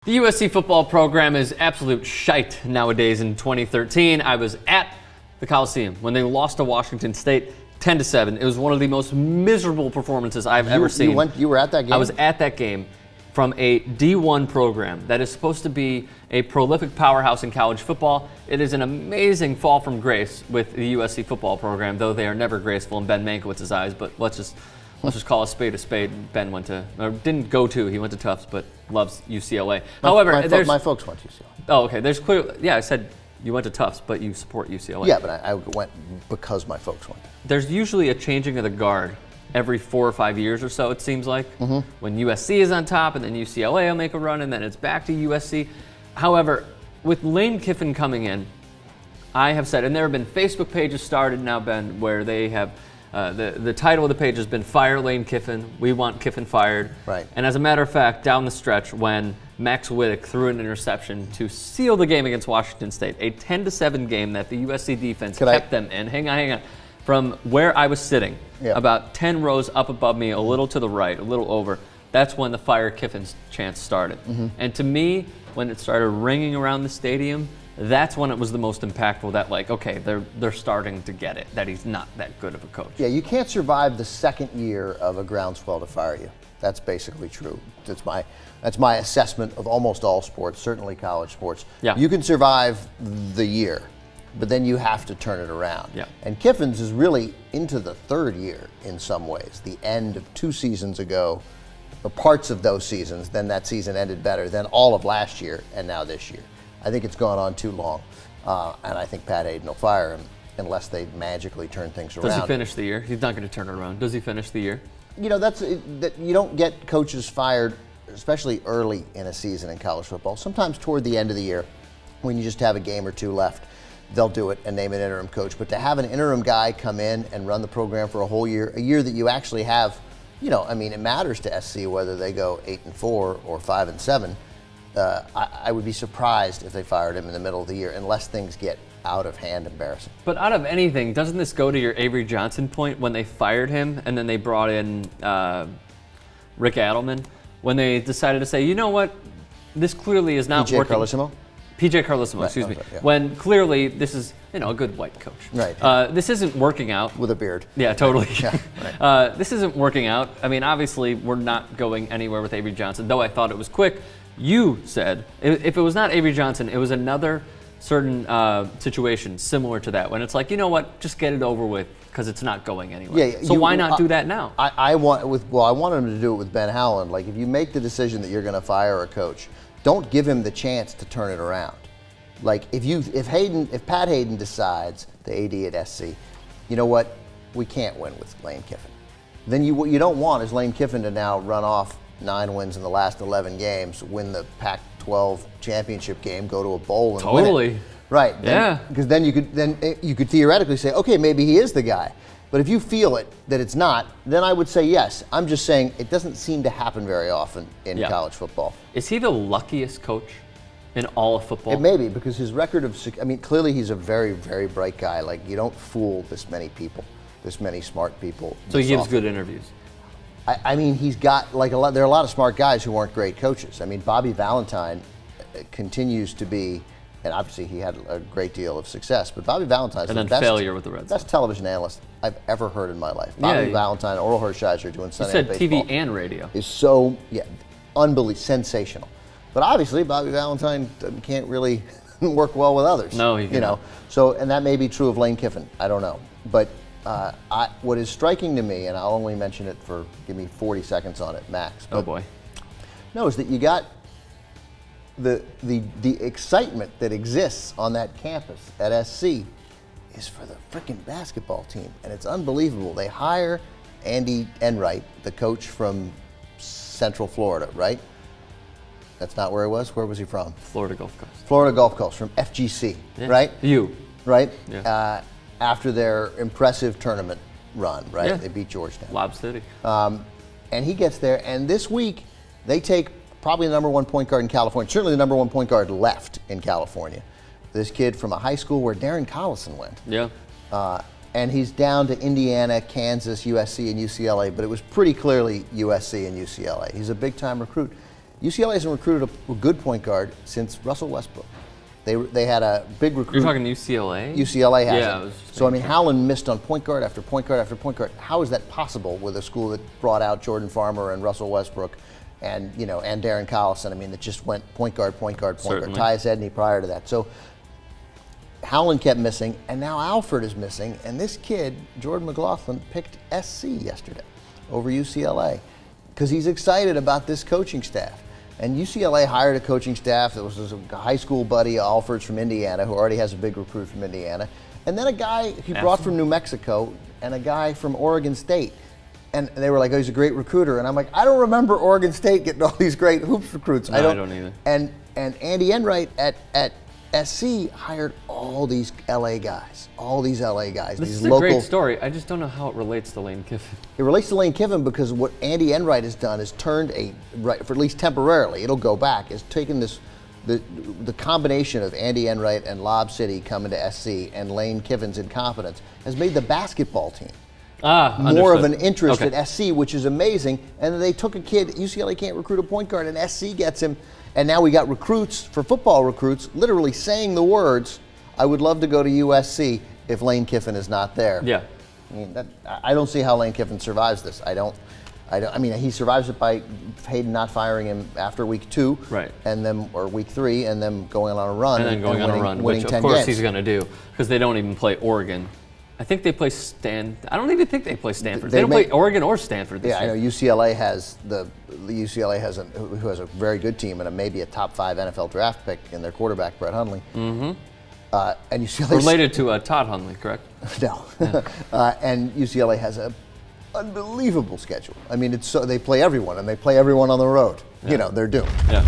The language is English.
The USC football program is absolute shite nowadays. In 2013, I was at the Coliseum when they lost to Washington State 10-7. It was one of the most miserable performances I've ever seen. You were at that game? I was at that game from a D1 program that is supposed to be a prolific powerhouse in college football. It is an amazing fall from grace with the USC football program, though they are never graceful in Ben Mankiewicz's eyes. But let's just call a spade a spade. Ben went to, or didn't go to, he went to Tufts, but loves UCLA. However, my folks went to UCLA. Oh, okay. There's clear. Yeah, I said you went to Tufts, but you support UCLA. Yeah, but I went because my folks went. There's usually a changing of the guard every 4 or 5 years or so, it seems like. When USC is on top, and then UCLA will make a run, and then it's back to USC. However, with Lane Kiffin coming in, I have said, and there have been Facebook pages started now, Ben, where they have the title of the page has been "Fire Lane Kiffin." We want Kiffin fired. Right. And as a matter of fact, down the stretch, when Max Wittick threw an interception to seal the game against Washington State, a 10-7 game that the USC defense kept them in. Hang on. From where I was sitting, about 10 rows up above me, a little to the right, a little over, that's when the Fire Kiffin's chant started. And to me, when it started ringing around the stadium, that's when it was the most impactful, that like, okay, they're starting to get it, that he's not that good of a coach. Yeah, you can't survive the second year of a groundswell to fire you. That's basically true. That's my assessment of almost all sports, certainly college sports. Yeah. You can survive the year, but then you have to turn it around. Yeah. And Kiffin's is really into the third year in some ways. The end of 2 seasons ago, or parts of those seasons, then that season ended better than all of last year and now this year. I think it's gone on too long, and I think Pat Hayden will fire him unless they magically turn things around. Does he finish the year? He's not going to turn it around. Does he finish the year? You know, you don't get coaches fired, especially early in a season in college football. Sometimes toward the end of the year, when you just have a game or two left, they'll do it and name an interim coach. But to have an interim guy come in and run the program for a whole year, a year that you actually have, you know, I mean, it matters to SC whether they go 8-4 or 5-7. I would be surprised if they fired him in the middle of the year unless things get out of hand embarrassing. But out of anything, doesn't this go to your Avery Johnson point when they fired him and then they brought in Rick Adelman, when they decided to say, you know what, this clearly is not working. PJ Carlesimo, right, excuse me. Yeah. When clearly this is, you know, a good white coach. Right. This isn't working out. With a beard. Yeah, totally. Yeah, right. This isn't working out. I mean, obviously, we're not going anywhere with Avery Johnson, though I thought it was quick. You said, if it was not Avery Johnson, it was another certain situation similar to that, when it's like, you know what, just get it over with because it's not going anywhere. Yeah, so why not do that now? I want him to do it with Ben Howland. Like, if you make the decision that you're going to fire a coach, don't give him the chance to turn it around. Like, if Pat Hayden decides, the AD at SC, you know what, we can't win with Lane Kiffin, then what you don't want is Lane Kiffin to now run off 9 wins in the last 11 games, win the Pac-12 championship game, go to a bowl and win it. Right. Yeah. Because then you could theoretically say, okay, maybe he is the guy. But if you feel that it's not, then I would say yes. I'm just saying it doesn't seem to happen very often in college football. Is he the luckiest coach in all of football? It may be, because his record of, I mean, clearly he's a very, very bright guy. Like, you don't fool this many people, this many smart people. So he gives good interviews. I mean, he's got, like, there are a lot of smart guys who aren't great coaches. I mean, Bobby Valentine continues to be, and obviously he had a great deal of success, but Bobby Valentine's the best failure with the Red Sox. Best television analyst I've ever heard in my life. Bobby Valentine, Oral Hershiser doing Sunday Night Baseball. TV and radio. Is so, unbelievable, sensational. But obviously, Bobby Valentine can't really work well with others. No, he can't. You know, so, and that may be true of Lane Kiffin. I don't know. But what is striking to me, and I'll only mention it for, give me 40 seconds on it, max. Oh boy. No, is that you got the excitement that exists on that campus at SC is for the freaking basketball team, and it's unbelievable. They hire Andy Enright, the coach from Central Florida, right? That's not where he was. Where was he from? Florida Gulf Coast. Florida Gulf Coast, from FGC, right? Right? Yeah. After their impressive tournament run, right? Yeah. They beat Georgetown. Lob City. And he gets there, and this week they take probably the #1 point guard in California, certainly the #1 point guard left in California. This kid from a high school where Darren Collison went. Yeah. And he's down to Indiana, Kansas, USC, and UCLA, but it was pretty clearly USC and UCLA. He's a big-time recruit. UCLA hasn't recruited a good point guard since Russell Westbrook. They had a big recruit. You're talking UCLA? UCLA has yeah, it. So, I mean, Howland missed on point guard after point guard after point guard. How is that possible with a school that brought out Jordan Farmer and Russell Westbrook and, you know, and Darren Collison? I mean, that just went point guard, point guard, point guard. Tyus Edney prior to that. So Howland kept missing, and now Alford is missing. And this kid, Jordan McLaughlin, picked SC yesterday over UCLA because he's excited about this coaching staff. And UCLA hired a coaching staff that was a high school buddy, Alford's from Indiana, who already has a big recruit from Indiana. And then a guy he brought from New Mexico and a guy from Oregon State. And they were like, oh, he's a great recruiter. And I'm like, I don't remember Oregon State getting all these great hoops recruits. No, I don't either. And Andy Enright at SC hired all these LA guys, This these is local. a great story. I just don't know how it relates to Lane Kiffin. It relates to Lane Kiffin because what Andy Enright has done is turned for at least temporarily, it'll go back, is taken the combination of Andy Enright and Lob City coming to SC and Lane Kiffin's incompetence has made the basketball team more of an interest at SC, which is amazing. And then they took a kid, UCLA can't recruit a point guard, and SC gets him. And now we got recruits, for football recruits, literally saying the words, I would love to go to USC if Lane Kiffin is not there. Yeah. I mean, I don't see how Lane Kiffin survives this. I mean, he survives it by Hayden not firing him after week 2, right? And then or week 3, and then going on a run, and then going on a run, which of course he's going to do because they don't even play Oregon. I think they play I don't even think they play Stanford. They don't play Oregon or Stanford this year. I know UCLA has who has a very good team and maybe a top 5 NFL draft pick in their quarterback Brett Hundley. Mm-hmm. And UCLA related to Todd Hundley, correct? No. Yeah. And UCLA has a unbelievable schedule. I mean, they play everyone, and they play everyone on the road. Yeah. You know, they're doomed. Yeah.